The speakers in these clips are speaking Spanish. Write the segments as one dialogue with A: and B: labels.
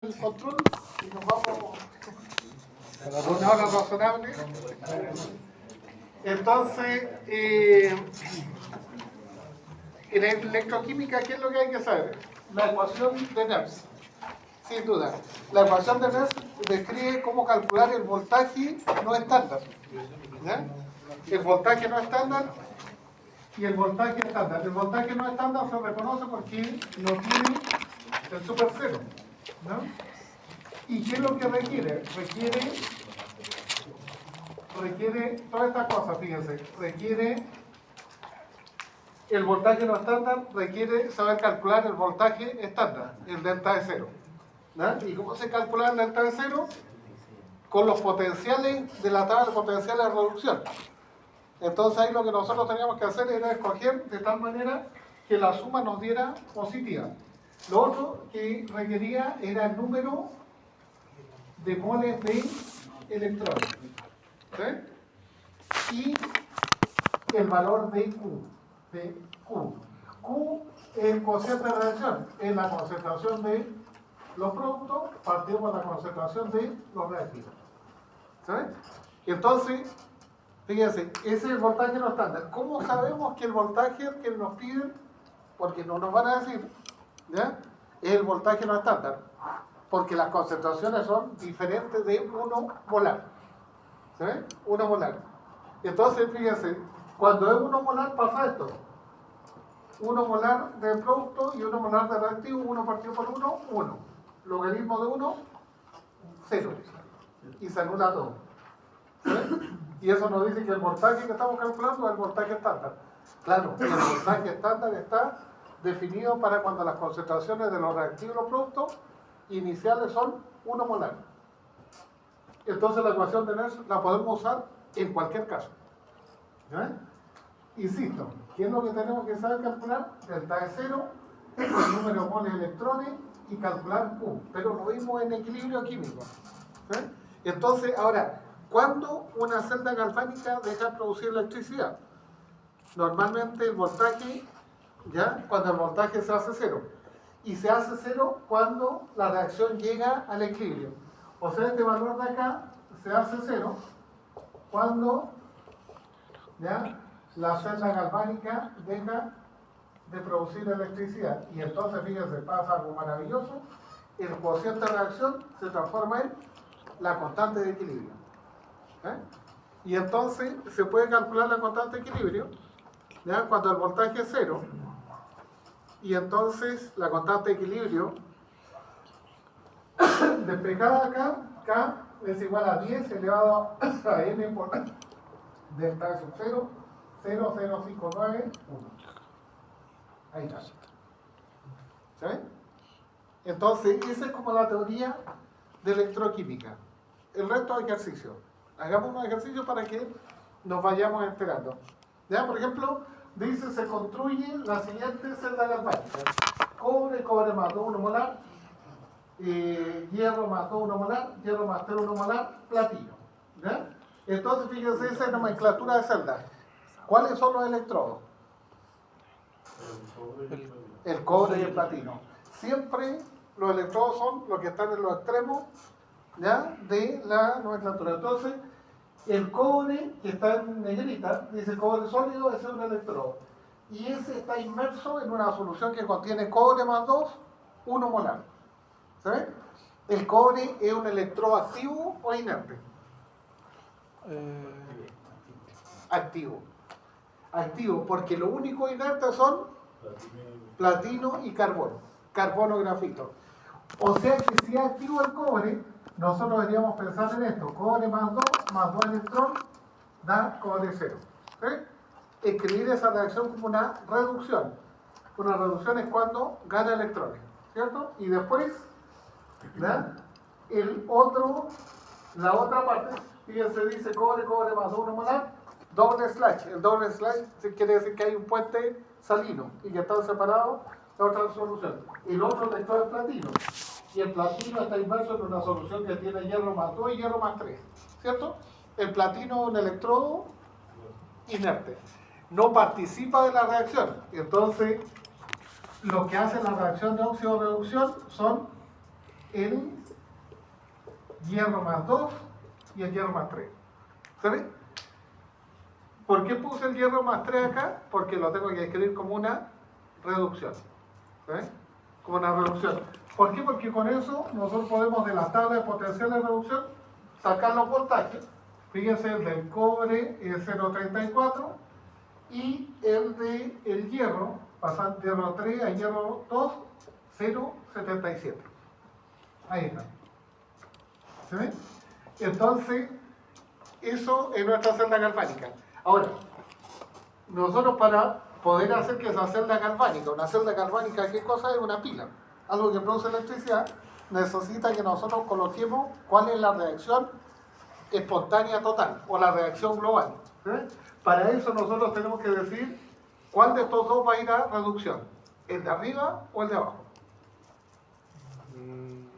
A: el control y nos vamos a una hora razonable. Entonces, en electroquímica, ¿qué es lo que hay que saber? La ecuación de Nernst, sin duda. La ecuación de Nernst describe cómo calcular el voltaje no estándar. ¿Ya? El voltaje no estándar y el voltaje estándar. El voltaje no estándar se reconoce porque no tiene el supercero, ¿no? ¿Y qué es lo que requiere? Requiere todas estas cosas, fíjense. Requiere el voltaje no estándar, requiere saber calcular el voltaje estándar, el delta de cero. ¿No? ¿Y cómo se calcula el delta de cero? Con los potenciales de la tabla de potenciales de reducción. Entonces ahí lo que nosotros teníamos que hacer era escoger de tal manera que la suma nos diera positiva. Lo otro que requería era el número de moles de electrones, ¿sí? Y el valor de Q, Q es el cociente de reacción, es la concentración de los productos partido por la concentración de los reactivos, ¿sabes? Entonces, fíjense, ese es el voltaje no estándar. ¿Cómo sabemos que el voltaje que nos piden, porque no nos van a decir, ¿ya? Es el voltaje no estándar? Porque las concentraciones son diferentes de 1 molar. ¿Sí? 1 molar. Entonces, fíjense, cuando es 1 molar pasa esto. 1 molar de producto y 1 molar de reactivo, 1 partido por 1, 1. Logaritmo de 1, 0. Y se anula todo. ¿Sí? Y eso nos dice que el voltaje que estamos calculando es el voltaje estándar. Claro, el voltaje estándar está definido para cuando las concentraciones de los reactivos y los productos iniciales son 1 molar. Entonces la ecuación de Nernst la podemos usar en cualquier caso. ¿Ya? Insisto, ¿qué es lo que tenemos que saber calcular? Delta de cero, el número de moles de electrones y calcular Q. Pero lo vimos en equilibrio químico. ¿Sí? Entonces, ahora, ¿cuándo una celda galvánica deja de producir electricidad? Normalmente el voltaje, ¿ya? Cuando el voltaje se hace cero. Y se hace cero cuando la reacción llega al equilibrio. O sea, este valor de acá se hace cero cuando, ¿ya?, la celda galvánica deja de producir electricidad. Y entonces, fíjense, pasa algo maravilloso. El cociente de reacción se transforma en la constante de equilibrio. Y entonces se puede calcular la constante de equilibrio, ¿ya?, cuando el voltaje es cero. Y entonces la constante de equilibrio despejada acá, K es igual a 10 elevado a n por delta de sub 0, 0,059, 1. Ahí está. ¿Sí? Entonces, esa es como la teoría de electroquímica. El resto de ejercicios. Hagamos unos ejercicios para que nos vayamos enterando. ¿Ya? Por ejemplo, dice, se construye la siguiente celda galvánica. Cobre más 2, 1 molar. Hierro más 2, 1 molar. Hierro más 3, 1 molar. Platino. ¿Ya? Entonces, fíjense, esa es nomenclatura de celdas. ¿Cuáles son los electrodos? El cobre y el platino. Siempre los electrodos son los que están en los extremos, ¿ya?, de la nomenclatura. Entonces, el cobre, que está en negrita, dice cobre sólido, ese es un electrodo. Y ese está inmerso en una solución que contiene cobre más 2, 1 molar. ¿Sabes? ¿El cobre es un electrodo activo o inerte? Activo. Activo, porque lo único inerte son platino y carbono. Carbono grafito. O sea que si es activo el cobre, nosotros deberíamos pensar en esto. Cobre más 2 electrón da cobre 0. ¿Sí? Escribir esa reacción como una reducción. Una reducción es cuando gana electrones, ¿cierto? Y después, ¿verdad?, la otra parte, fíjense, dice cobre más 2, 1 molar, doble slash. El doble slash quiere decir que hay un puente salino y que están separados la otra solución. El otro electrodo es platino. Y el platino está inmerso en una solución que tiene hierro más 2 y hierro más 3. ¿Cierto? El platino es un electrodo inerte. No participa de la reacción. Entonces, lo que hace la reacción de óxido-reducción son el hierro más 2 y el hierro más 3. ¿Se ve? ¿Por qué puse el hierro más 3 acá? Porque lo tengo que escribir como una reducción. ¿Se ve? Como una reducción. ¿Por qué? Porque con eso nosotros podemos de la tabla de potencial de reducción sacar los voltajes. Fíjense, el del cobre es 0,34 y el del hierro, pasando de hierro 3 a hierro 2, 0,77. Ahí está. ¿Se ve? Entonces, eso es nuestra celda galvánica. Ahora, nosotros para poder hacer que esa celda galvánica, una celda galvánica, ¿qué cosa es? Una pila. Algo que produce electricidad, necesita que nosotros coloquemos cuál es la reacción espontánea total o la reacción global. ¿Sí? Para eso nosotros tenemos que decir cuál de estos dos va a ir a reducción, el de arriba o el de abajo.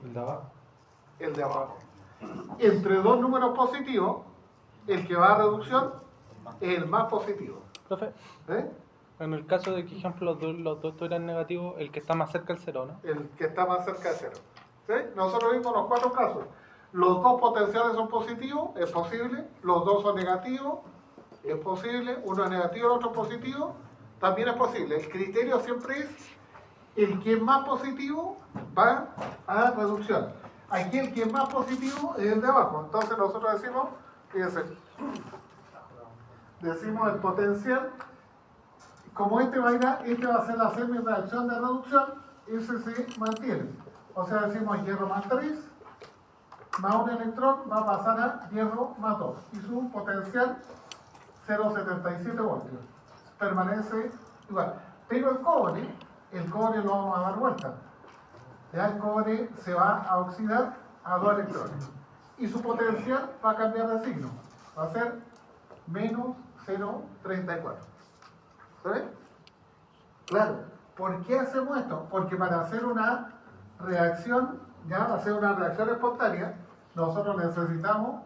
B: El de abajo.
A: El de abajo. Entre dos números positivos, el que va a reducción es el más positivo.
C: Profe,
A: ¿Eh?
C: en el caso de que, ejemplo, los dos eran negativos, el que está más cerca del cero, ¿no?
A: El que está más cerca de cero. ¿Sí? Nosotros vimos los cuatro casos. Los dos potenciales son positivos, es posible. Los dos son negativos, es posible. Uno es negativo, el otro es positivo, también es posible. El criterio siempre es el que es más positivo va a reducción. Aquí el que es más positivo es el de abajo. Entonces nosotros decimos, fíjense, decimos el potencial, como este va a ser la semi-reacción de reducción, ese se mantiene. O sea, decimos hierro más 3, más un electrón va a pasar a hierro más 2. Y su potencial 0,77 voltios. Permanece igual. Pero el cobre lo vamos a dar vuelta. Ya el cobre se va a oxidar a 2 electrones. Y su potencial va a cambiar de signo. Va a ser menos 0,34. ¿Se ve? Claro. ¿Por qué hacemos esto? Porque para hacer una reacción, ya hacer una reacción espontánea, nosotros necesitamos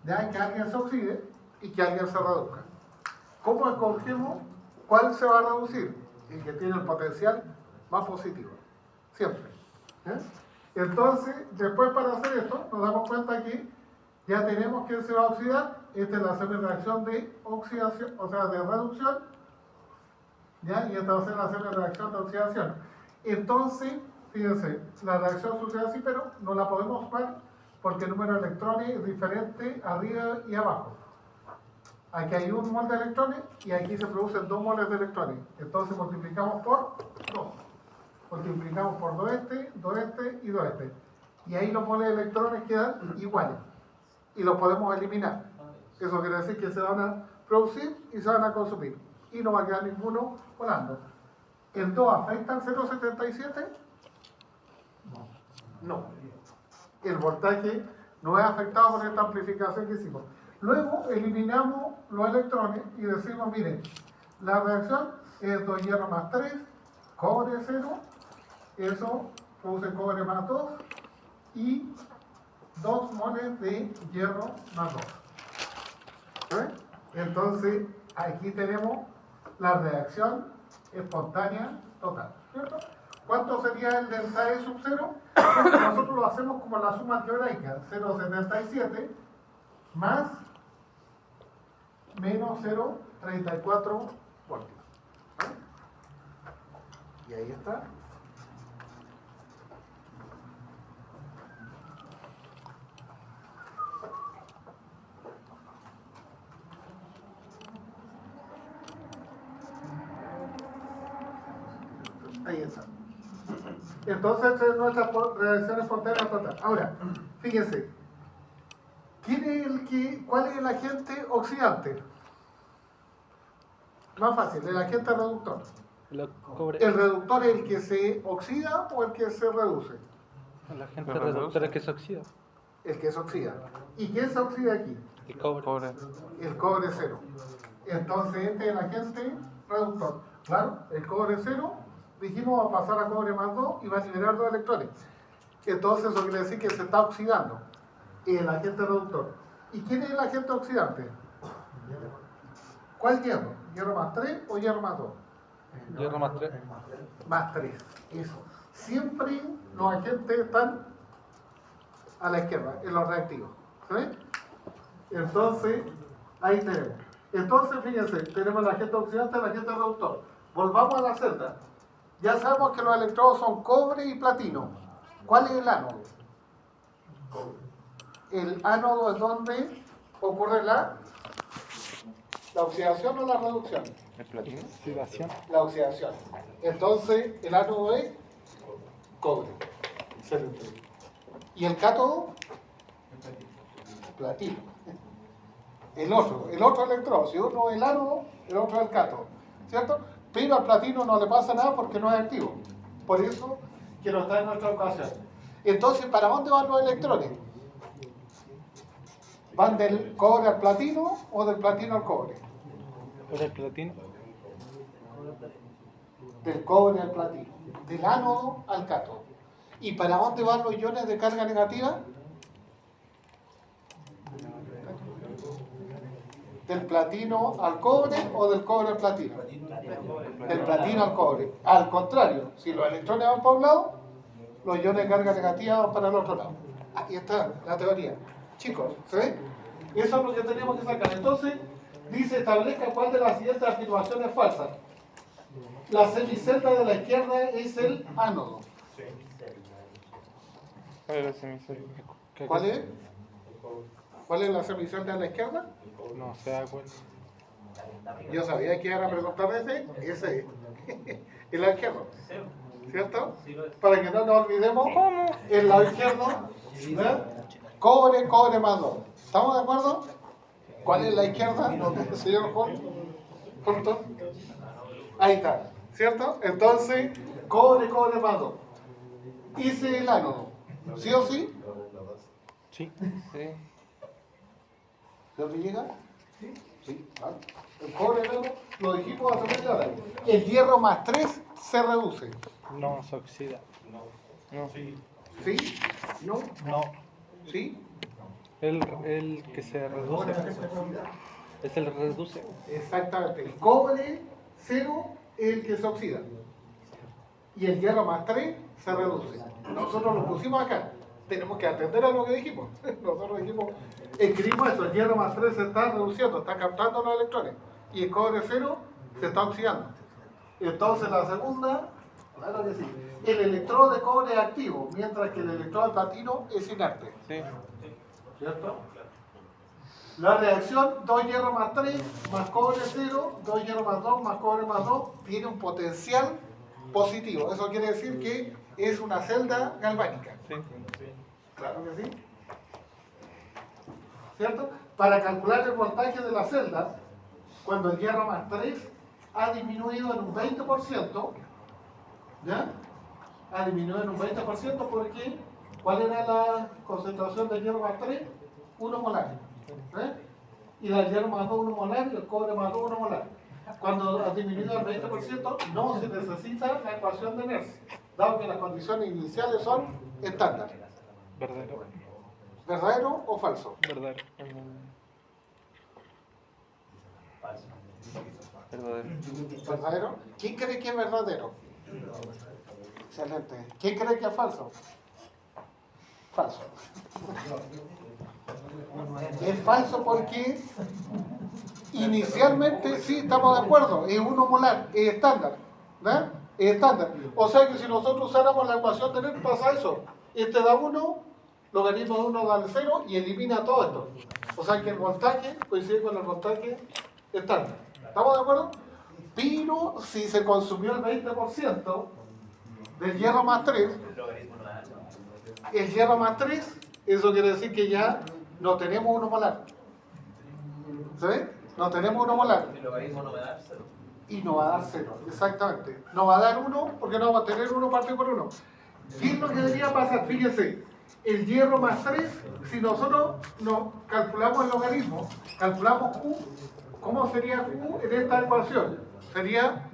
A: ya que alguien se oxide y que alguien se reduzca. ¿Cómo escogemos cuál se va a reducir? El que tiene el potencial más positivo. Siempre. ¿Eh? Entonces, después para hacer esto, nos damos cuenta que ya tenemos que se va a oxidar. Esta es la semi-reacción de oxidación, o sea, de reducción. ¿Ya? Y esta va a ser la semi-reacción de oxidación. Entonces, fíjense, la reacción sucede así, pero no la podemos ver porque el número de electrones es diferente arriba y abajo. Aquí hay un mol de electrones y aquí se producen 2 moles de electrones. Entonces multiplicamos por 2. Multiplicamos por 2 este y 2 este. Y ahí los moles de electrones quedan iguales. Y los podemos eliminar. Eso quiere decir que se van a producir y se van a consumir. Y no va a quedar ninguno volando. ¿El 2 afecta al 0,77? No. El voltaje no es afectado por esta amplificación que hicimos. Luego eliminamos los electrones y decimos, miren, la reacción es 2 hierro más 3, cobre 0, eso produce cobre más 2 y 2 moles de hierro más 2. ¿Eh? Entonces, aquí tenemos la reacción espontánea total. ¿Cierto? ¿Cuánto sería el delta E sub 0? Nosotros lo hacemos como la suma algebraica, 0,77 más menos 0,34 voltios. ¿Vale? Y ahí está. Ahí está. Entonces, esta es nuestra reacción espontánea total. Ahora, fíjense, ¿cuál es el agente oxidante? Más fácil, el agente reductor. ¿El reductor es el que se oxida o el que se reduce?
C: El agente reductor es que se oxida.
A: El que se oxida. ¿Y quién se oxida aquí?
C: El cobre.
A: El cobre 0. Entonces, este es el agente reductor. Claro, el cobre 0, dijimos, va a pasar a cobre más 2 y va a liberar 2 electrones. Entonces, eso quiere decir que se está oxidando. El agente reductor. ¿Y quién es el agente oxidante? ¿Cuál hierro? ¿Hierro más 3 o hierro más 2?
C: Hierro más 3.
A: Más 3, eso. Siempre los agentes están a la izquierda, en los reactivos. ¿Sí? Entonces, ahí tenemos. Entonces, fíjense, tenemos el agente oxidante y el agente reductor. Volvamos a la celda. Ya sabemos que los electrodos son cobre y platino. ¿Cuál es el ánodo? El ánodo es donde ocurre la oxidación o la reducción.
C: ¿El platino? Oxidación.
A: La oxidación. Entonces, el ánodo es cobre. Excelente. ¿Y el cátodo? Platino. El otro electrodo. Si uno es el ánodo, el otro es el cátodo. ¿Cierto? Pero al platino no le pasa nada porque no es activo. Por eso que no está en nuestra ecuación. Entonces, ¿para dónde van los electrones? ¿Van del cobre al platino o del platino al cobre?
C: ¿El platino?
A: Del cobre al platino. Del ánodo al cátodo. ¿Y para dónde van los iones de carga negativa? ¿Del platino al cobre o del cobre al platino? Del platino al cobre. Al contrario, si los electrones van para un lado, los iones de carga negativa van para el otro lado. Aquí está la teoría. Chicos, ¿se ve? Eso es lo que tenemos que sacar. Entonces, dice, establezca cuál de las siguientes afirmaciones es falsa. La semicelda de la izquierda es el ánodo.
C: ¿Cuál es la semicelda?
A: ¿Cuál es? ¿Cuál es la semicelda de la izquierda?
C: No se da cuenta.
A: Yo sabía que iban a preguntar ese es. El lado izquierdo. ¿Cierto? Para que no nos olvidemos, el lado izquierdo, ¿eh? Cobre, cobre más 2. ¿Estamos de acuerdo? ¿Cuál es la izquierda? Señor Juan. ¿Corto? Ahí está. ¿Cierto? Entonces, cobre, cobre más 2. Ese es el ánodo. ¿Sí o sí?
C: Sí. Sí.
A: ¿Lo que llega? Sí. ¿Vale? El cobre lo dijimos hace media hora. El hierro más 3 se reduce.
C: No, se oxida. No.
A: ¿Sí? ¿No?
C: No.
A: ¿Sí?
C: El que se reduce. Es el reduce.
A: Exactamente. El cobre 0 es el que se oxida. Y el hierro más 3 se reduce. Nosotros lo pusimos acá. Tenemos que atender a lo que dijimos. Nosotros dijimos, escribimos eso, el hierro más 3 se está reduciendo, está captando los electrones. Y el cobre 0 se está oxidando. Entonces la segunda, claro que sí. El electrodo de cobre es activo, mientras que el electrodo de platino es inerte.
C: Sí.
A: ¿Cierto? La reacción 2 hierro más 3 más cobre 0, 2 hierro más 2 más cobre más 2, tiene un potencial positivo. Eso quiere decir que es una celda galvánica.
C: Sí.
A: Claro que sí. ¿Cierto? Para calcular el voltaje de la celda, cuando el hierro más 3 ha disminuido en un 20%, ¿ya? Ha disminuido en un 20% porque, ¿cuál era la concentración del hierro más 3? 1 molar. ¿Eh? Y del hierro más 2, 1 molar, y el cobre más 2, 1 molar. Cuando ha disminuido al 20%, no se necesita la ecuación de Nernst, dado que las condiciones iniciales son estándar.
C: Verdadero.
A: ¿Verdadero o falso?
C: Verdadero. Verdadero.
A: ¿Verdadero? ¿Quién cree que es verdadero? Excelente. ¿Quién cree que es falso? Falso. Es falso porque inicialmente sí estamos de acuerdo, es 1 molar, es estándar, ¿verdad? Es estándar. O sea que si nosotros usáramos la ecuación de Nernst pasa eso. Este da 1, logaritmo de 1 da el 0 y elimina todo esto. O sea que el voltaje coincide con el voltaje estándar. ¿Estamos de acuerdo? Pero si se consumió el 20% del hierro más 3, el hierro más 3, eso quiere decir que ya no tenemos 1 molar. ¿Se ve? No tenemos 1 molar.
B: El logaritmo no me da 0.
A: Y no va a dar 0, exactamente. No va a dar 1 porque no va a tener 1 partido por 1. ¿Qué es lo que debería pasar? Fíjense, el hierro más 3, si nosotros no calculamos el logaritmo, calculamos Q, ¿cómo sería Q en esta ecuación? Sería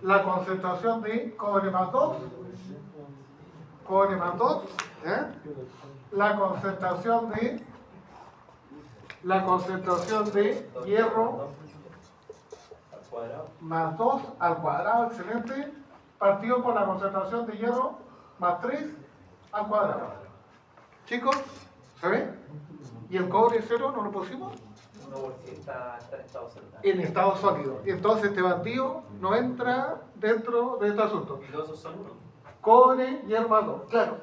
A: la concentración de cobre más 2, ¿eh? La concentración de hierro más 2 al cuadrado, excelente, partido por la concentración de hierro más 3 al cuadrado. Chicos, ¿se ve? ¿Y el cobre 0 no lo pusimos?
B: No, porque está en estado sólido.
A: En estado sólido. Entonces este bandido no entra dentro de este asunto.
B: Y los otros son 1.
A: Cobre, hierro más 2. Claro,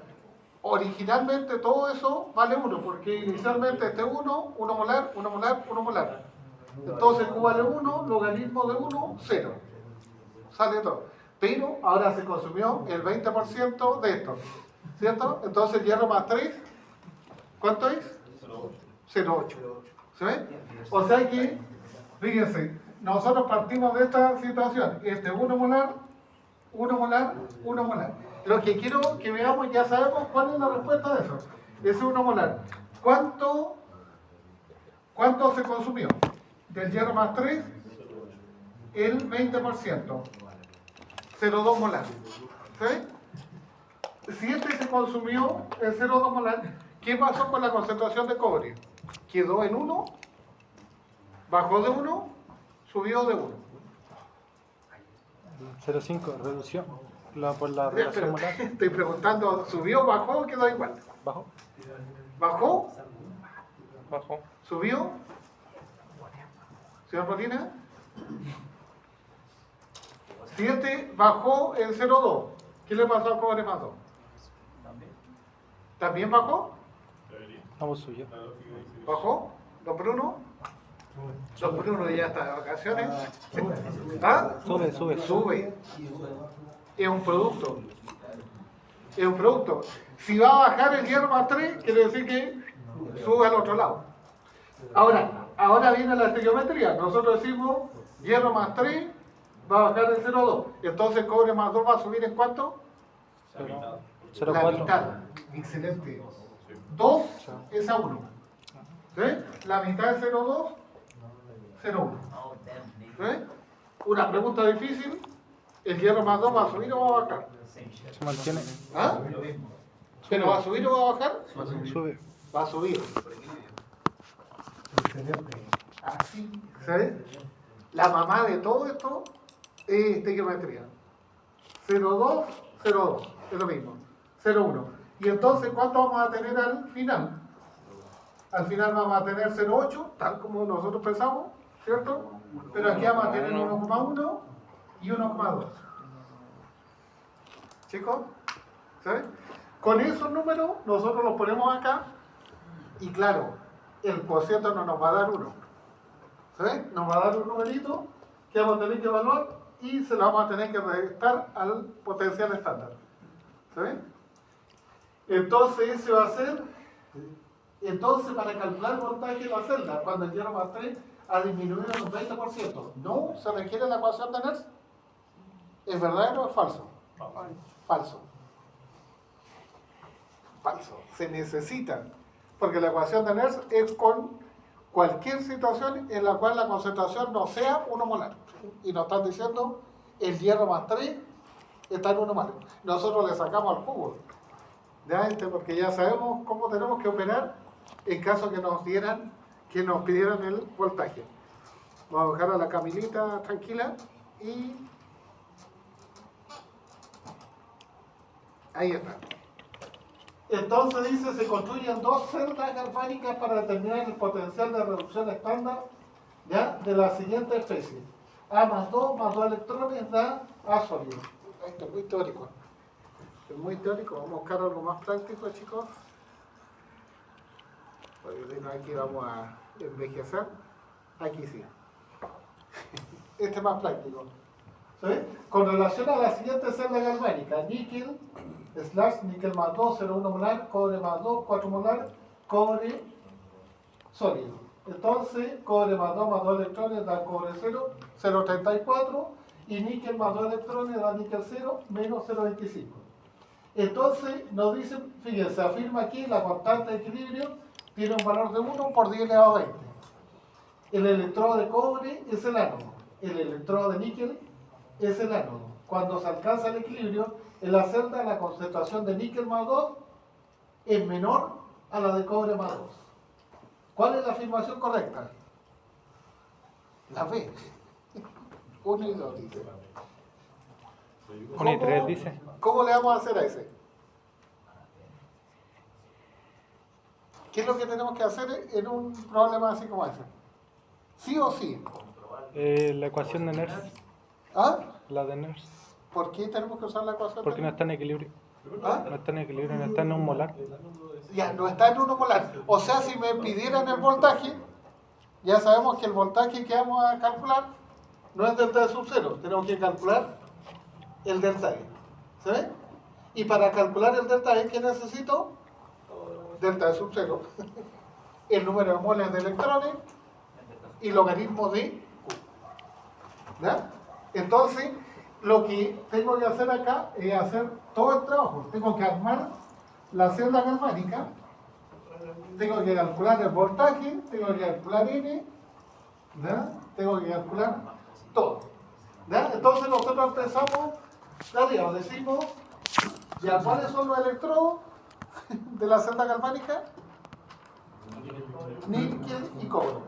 A: originalmente todo eso vale 1, porque inicialmente este 1 molar, 1 molar, 1 molar. Entonces Q vale 1, logaritmo de 1, 0. Sale todo. Pero ahora se consumió el 20% de esto, ¿cierto? Entonces hierro más 3, ¿cuánto es? 0,8. ¿Se ve? O sea que, fíjense, nosotros partimos de esta situación. Este 1 molar, 1 molar, 1 molar. Lo que quiero que veamos, ya sabemos cuál es la respuesta de eso. Ese 1 molar. ¿Cuánto se consumió? Del hierro más 3, el 20%. 0,2 molar. ¿Sí? Si este se consumió el 0,2 molar, ¿qué pasó con la concentración de cobre? Quedó en 1, bajó de 1, subió de 1.
C: 0,5 redució por la
A: Ya,
C: relación
A: pero
C: molar.
A: estoy preguntando, ¿subió, bajó o quedó igual?
C: Bajó.
A: ¿Bajó?
C: Bajó.
A: ¿Subió? ¿Señor Molina? Si este bajó en 0,2, ¿qué le pasó al cobre más 2? ¿También bajó?
C: Vamos suyo.
A: ¿Bajó? ¿Don Bruno? Don Bruno ya está de vacaciones. ¿Ah?
C: Sube.
A: Sube. Es un producto. Es un producto. Si va a bajar el hierro más 3, quiere decir que sube al otro lado. Ahora viene la estequiometría. Nosotros decimos hierro más 3 va a bajar en 0,2. Entonces cobre más 2 va a subir en ¿cuánto? La
C: 0,4.
A: mitad. Excelente. 2 es a 1. ¿Sí? La mitad es 0,2, 0,1. ¿Sí? Una pregunta difícil. ¿El hierro más 2 va a subir o va a bajar?
C: Se mantiene.
A: ¿Ah? ¿Pero va a subir o va a bajar?
C: Sube.
A: Va a subir. Así. ¿Sí? La mamá de todo esto es estequiometría. 0,2, 0,2. Es lo mismo. 0,1. Y entonces, ¿cuánto vamos a tener al final? Al final vamos a tener 0,8, tal como nosotros pensamos, ¿cierto? Pero aquí vamos a tener 1,1 y 1,2. ¿Chicos? ¿Sabes? Con esos números nosotros los ponemos acá y claro, el cociente no nos va a dar 1. ¿Sabes? Nos va a dar un numerito que vamos a tener que evaluar y se lo vamos a tener que restar al potencial estándar. ¿Sabes? Entonces ese va a ser, para calcular el voltaje de la celda, cuando el hierro más 3 ha disminuido en un 20%, ¿no se requiere la ecuación de Nernst? ¿Es verdadero o es falso? Falso. Falso. Se necesita, porque la ecuación de Nernst es con cualquier situación en la cual la concentración no sea 1 molar. Y nos están diciendo, el hierro más 3 está en 1 molar. Nosotros le sacamos al jugo. ¿Ya? Porque ya sabemos cómo tenemos que operar en caso que nos pidieran el voltaje. Vamos a dejar a la Camilita tranquila y ahí está. Entonces dice, se construyen 2 celdas galvánicas para determinar el potencial de reducción estándar, ¿ya?, de la siguiente especie. A más 2 electrones da A sólido. Esto es muy teórico. Es muy teórico. Vamos a buscar algo más práctico, chicos. Aquí vamos a envejecer. Aquí sí. Este es más práctico. ¿Sí? Con relación a la siguiente celda galvánica, níquel, níquel más 2, 0,1 molar, cobre más 2, 4 molar, cobre sólido. Entonces, cobre más 2 electrones da cobre 0, 0,34, y níquel más 2 electrones da níquel 0, menos 0,25. Entonces, nos dicen, fíjense, afirma aquí la constante de equilibrio tiene un valor de 1 por 10 elevado a 20. El electrodo de cobre es el ánodo, el electrodo de níquel es el ánodo. Cuando se alcanza el equilibrio, en la celda la concentración de níquel más 2 es menor a la de cobre más 2. ¿Cuál es la afirmación correcta? La B. 1 y 2 dice.
C: 1 y 3 dice.
A: ¿Cómo le vamos a hacer a ese? ¿Qué es lo que tenemos que hacer en un problema así como ese? ¿Sí o sí?
C: La ecuación de Nernst.
A: ¿Ah?
C: La de Nernst.
A: ¿Por qué tenemos que usar la ecuación?
C: Porque no está en equilibrio.
A: ¿Ah?
C: No está en equilibrio, no está en un molar.
A: Ya, no está en 1 molar. O sea, si me pidieran el voltaje, ya sabemos que el voltaje que vamos a calcular no es delta de sub 0. Tenemos que calcular el delta E. ¿Se ve? Y para calcular el delta E, ¿qué necesito? Delta de sub 0. El número de moles de electrones y logaritmo de Q. ¿Ya? Entonces, lo que tengo que hacer acá es hacer todo el trabajo. Tengo que armar la celda galvánica, tengo que calcular el voltaje, tengo que calcular N, ¿ya? Tengo que calcular todo. ¿Ya? Entonces nosotros empezamos de arriba, decimos, ya, ¿cuáles son los electrodos de la celda galvánica? Níquel y cobre,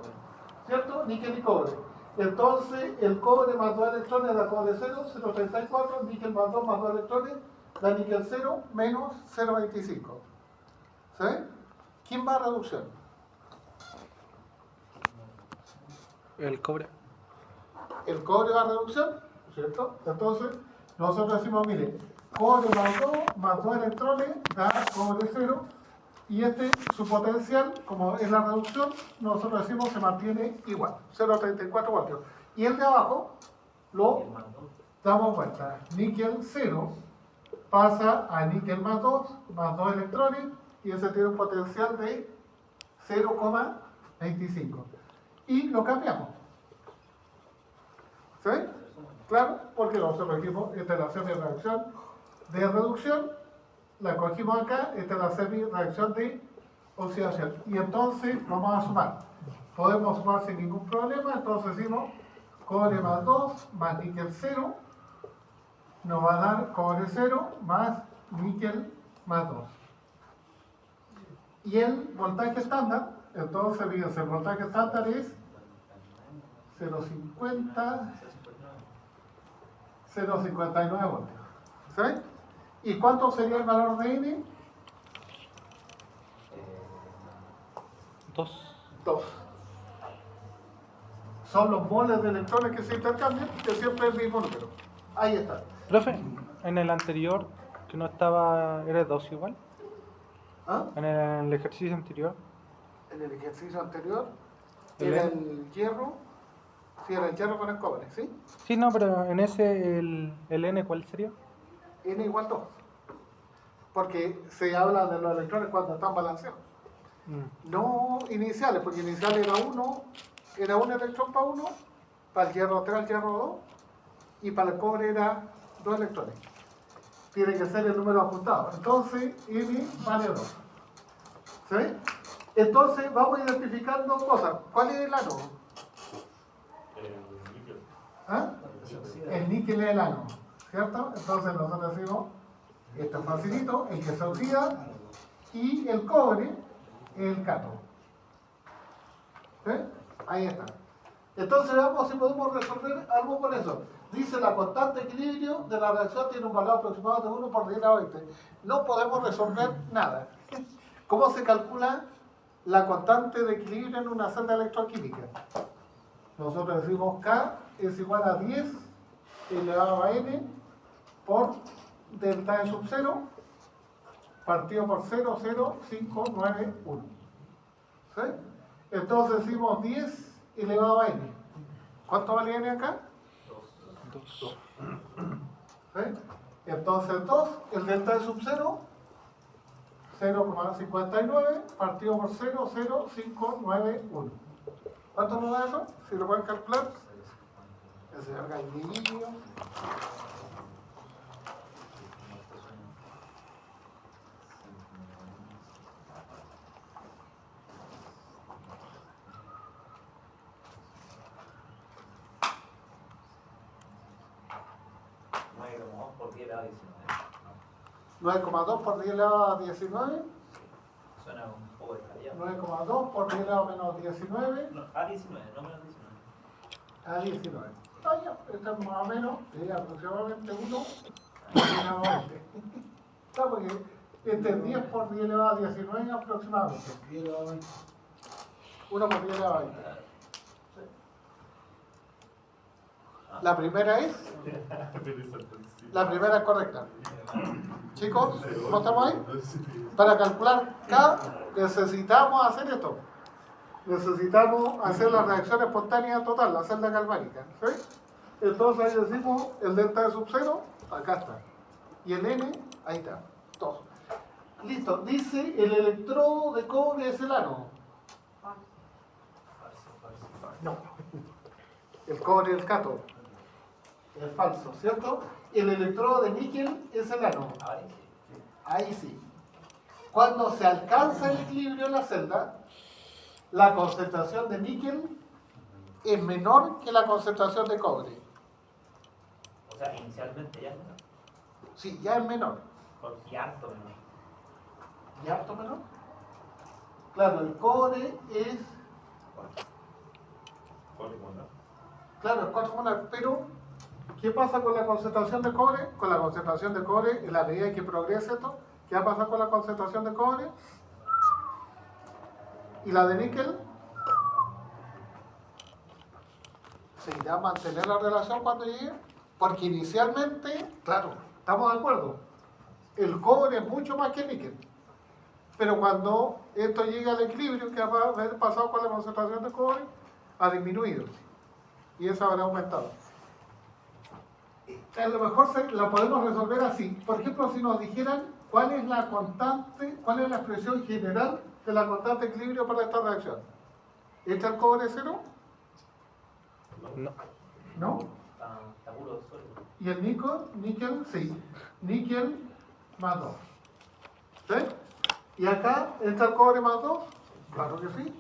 A: ¿cierto? Níquel y cobre. Entonces, el cobre más 2 electrones da cobre 0, 0,34, níquel más 2 más 2 electrones da níquel 0 menos 0,25. ¿Sí? ¿Quién va a reducción?
C: El cobre.
A: El cobre va a reducción, ¿cierto? Entonces, nosotros decimos, mire, cobre más 2 electrones da cobre 0, y su potencial, como es la reducción, nosotros decimos se mantiene igual, 0,34 voltios. Y el de abajo lo damos vuelta. Níquel 0 pasa a níquel más 2 electrones, y ese tiene un potencial de 0,25. Y lo cambiamos. ¿Sí? Claro, porque nosotros dijimos, esta es la semi-reacción de reducción, la cogimos acá, esta es la semi-reacción de oxidación. Y entonces vamos a sumar. Podemos sumar sin ningún problema, entonces decimos cobre más 2 más níquel 0 nos va a dar cobre 0 más níquel más 2. Y el voltaje estándar, entonces fíjense, el voltaje estándar es 0,59 voltios. ¿Sí? ¿Y cuánto sería el valor de N?
C: 2.
A: 2. Son los moles de electrones que se intercambian, que siempre es el mismo número. Ahí está.
C: Profe, en el anterior, que no estaba, ¿era 2 igual?
A: ¿Ah?
C: En el ejercicio anterior.
A: En el ejercicio anterior
C: ¿El
A: era
C: N?
A: el hierro. Sí, era el hierro con el cobre, ¿sí?
C: Sí, no, pero en ese, el N, ¿cuál sería?
A: N igual 2. Porque se habla de los electrones cuando están balanceados. No iniciales, porque inicial era un electrón para uno, para el hierro 3, el hierro 2, y para el cobre era 2 electrones. Tiene que ser el número apuntado. Entonces, N vale 2. ¿Sí? Entonces, vamos identificando cosas. ¿Cuál es el ánodo? ¿Ah? El níquel es el ánodo, ¿cierto? Entonces, nosotros decimos, esto es facilito, el que se oxida, y el cobre es el cátodo. ¿Sí? Ahí está. Entonces veamos si podemos resolver algo con eso. Dice la constante de equilibrio de la reacción tiene un valor aproximado de 1 por 10 a la 20. No podemos resolver nada. ¿Cómo se calcula la constante de equilibrio en una celda electroquímica? Nosotros decimos K es igual a 10 elevado a N por delta de sub 0 partido por 0,0591. ¿Sí? Entonces decimos 10 elevado a N. ¿Cuánto vale N acá?
C: 2.
A: ¿Sí? Entonces 2, el delta de sub 0, 0,59 partido por 0,0591. ¿Cuánto nos da eso? Si lo pueden calcular. El señor Galdillo.
B: Por 10 a 19.
A: 9,2 por 10 elevado a 19.
B: Suena un poco detallado.
A: 9,2 por 10 elevado a menos 19.
B: No, a 19, no menos 19.
A: A 19. Ah, ya, esto es más o menos, aproximadamente 1 elevado a 20. Claro, porque Este es 10 por 10 elevado a 19 aproximadamente. 1 por 10 elevado a 20. La primera es. La primera es correcta. Chicos, ¿cómo estamos ahí? Para calcular K necesitamos hacer esto. Necesitamos hacer la reacción espontánea total, la celda galvánica. ¿Sí? Entonces ahí decimos el delta de sub 0, acá está. Y el N, ahí está. Todo. Listo. Dice el electrodo de cobre es el ánodo. No. El cobre es el cátodo. Es falso, ¿cierto? El electrodo de níquel es el ánodo. Ahí sí. Cuando se alcanza el equilibrio en la celda, la concentración de níquel es menor que la concentración de cobre.
B: O sea, inicialmente ya no.
A: Sí, ya es menor.
B: Y harto menor.
A: ¿Y harto menor? Claro, el cobre es... Claro, es 4 molar, pero ¿qué pasa con la concentración de cobre? Con la concentración de cobre, en la medida que progrese esto, ¿qué va a pasar con la concentración de cobre? ¿Y la de níquel? ¿Se irá a mantener la relación cuando llegue? Porque inicialmente, claro, estamos de acuerdo, el cobre es mucho más que el níquel. Pero cuando esto llega al equilibrio, ¿qué va a haber pasado con la concentración de cobre? Ha disminuido. Y eso habrá aumentado. A lo mejor la podemos resolver así. Por ejemplo, si nos dijeran cuál es la constante, cuál es la expresión general de la constante de equilibrio para esta reacción. ¿Está el cobre 0?
C: No.
A: ¿No?
B: Está puro sólido.
A: ¿Y el níquel? Sí. Níquel más 2. ¿Sí? ¿Y acá está el cobre más 2? Claro que sí.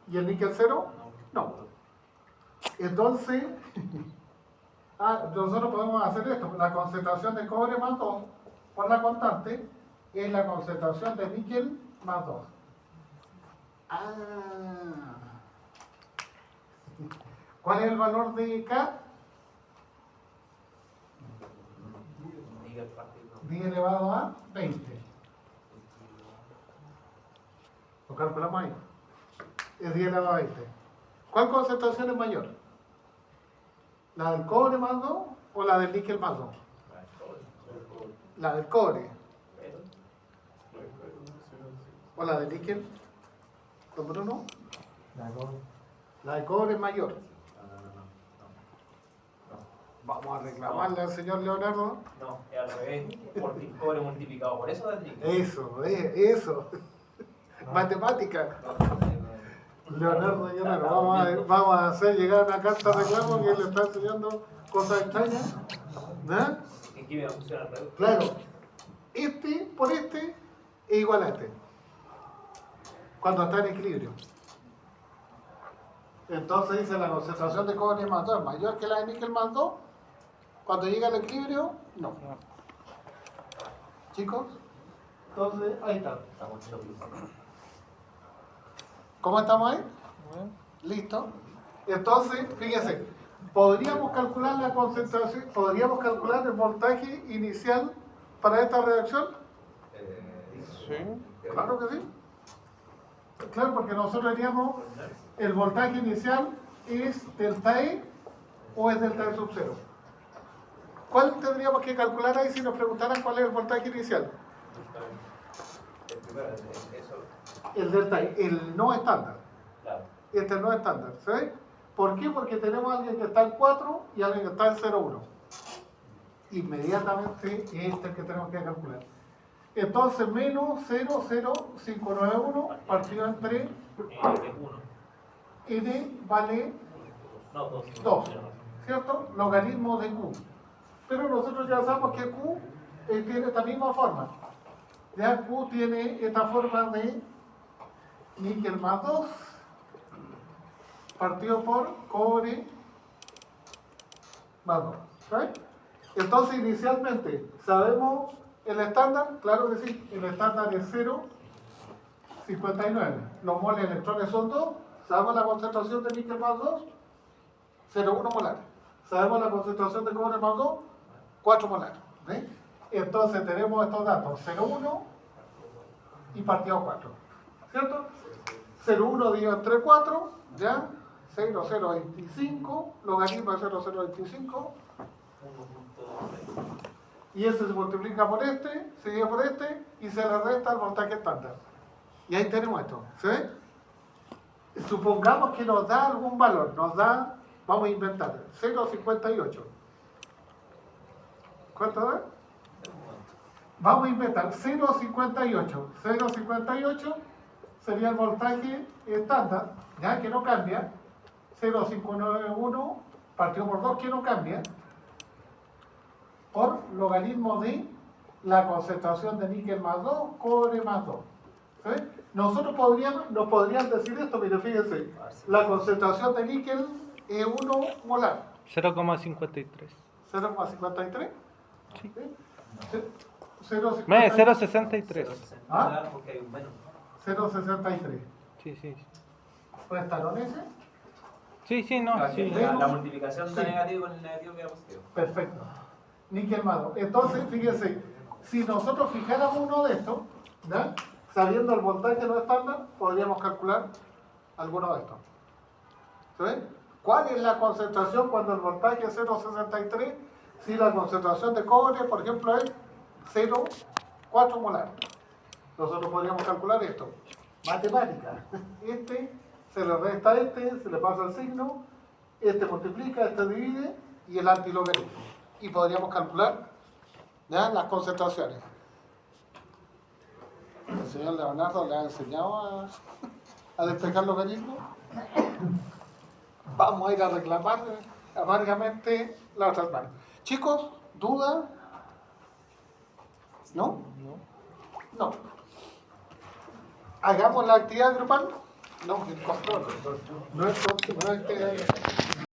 A: ¿Y el níquel 0? No. Entonces, nosotros podemos hacer esto. La concentración de cobre más 2 por la constante es la concentración de níquel más 2. ¿Cuál es el valor de K? 10 elevado a 20. Lo calculamos ahí. Es 10 elevado a 20. ¿Cuál concentración es mayor? ¿La del cobre más 2 o la del níquel más 2? La del cobre. ¿O la del níquel? ¿Don Bruno? La de cobre es mayor. Vamos a reclamarle al señor Leonardo.
B: No, es al revés. Por cobre multiplicado por eso da níquel.
A: Eso. Matemática. Leonardo, vamos a hacer llegar una carta de reclamo que él le está enseñando cosas extrañas. ¿No?
B: En química funciona al revés.
A: Claro. Este por este es igual a este. Cuando está en equilibrio. Entonces dice la concentración de cobre más 2 es mayor que la de níquel más 2. Cuando llega al equilibrio, no. Chicos, entonces ahí está.
B: Estamos choquísimos.
A: ¿Cómo estamos ahí?
C: Bueno.
A: Listo. Entonces, fíjense, podríamos calcular la concentración, podríamos calcular el voltaje inicial para esta reacción.
C: Sí.
A: Claro que sí. Claro, porque nosotros diríamos el voltaje inicial es delta E o es delta E sub 0. ¿Cuál tendríamos que calcular ahí si nos preguntaran cuál es el voltaje inicial?
B: El primero, eso.
A: El delta E, el no estándar.
B: Claro.
A: Este es no estándar, ¿sí? ¿Por qué? Porque tenemos a alguien que está en 4 y alguien que está en 0,1. Inmediatamente este es el que tenemos que calcular. Entonces, menos 0,0591 partido entre
B: Es 1.
A: N vale
B: No, 2.
A: 2, ¿cierto? Logaritmo de Q. Pero nosotros ya sabemos que Q tiene esta misma forma. Ya Q tiene esta forma de níquel más 2 partido por cobre más 2. ¿Right? Entonces, inicialmente, ¿sabemos el estándar? Claro que sí. El estándar es 0,59. Los moles de electrones son 2. ¿Sabemos la concentración de níquel más 2? 0,1 molar. ¿Sabemos la concentración de cobre más 2? 4 molar. ¿Sí? Entonces tenemos estos datos, 0,1 y partido 4. ¿Cierto? 0,1 dividido entre 4, ¿ya? 0,025, logaritmo de 0,025. Y ese se multiplica por este, se divide por este y se le resta el voltaje estándar. Y ahí tenemos esto. ¿Se ve? Supongamos que nos da algún valor, nos da, vamos a inventar, 0,58. ¿Cuánto da? Vamos a inventar 0,58. 0,58 sería el voltaje estándar, ya que no cambia. 0,591 partido por 2 que no cambia, por logaritmo de la concentración de níquel más 2, cobre más 2. ¿Sí? Nosotros nos podrían decir esto, mire, fíjense, la concentración de níquel es 1 molar.
C: 0,53.
A: 0,53.
C: Sí.
A: ¿Sí?
C: 0,63.
A: ¿Ah?
B: Porque hay un menos.
A: 0,63.
C: Sí, sí.
A: ¿Restaron ese?
C: Sí, sí, no, sí.
B: La multiplicación de
A: Sí.
B: negativo con el negativo queda positivo.
A: Perfecto. Níquel más 2. Entonces, fíjense, si nosotros fijáramos uno de estos, ¿ya? Sabiendo el voltaje no estándar, podríamos calcular alguno de estos. ¿Se ve? ¿Cuál es la concentración cuando el voltaje es 0,63? Si la concentración de cobre, por ejemplo, es 0,4 molar. Nosotros podríamos calcular esto. Matemática. Este se le resta a este, se le pasa el signo, este multiplica, este divide y el antilogaritmo. Y podríamos calcular, ¿ya?, concentraciones. El señor Leonardo le ha enseñado a despejar logaritmos. Vamos a ir a reclamar amargamente la otra mano. Chicos, ¿duda? ¿No? No. ¿Hagamos la actividad grupal? No, el control. No es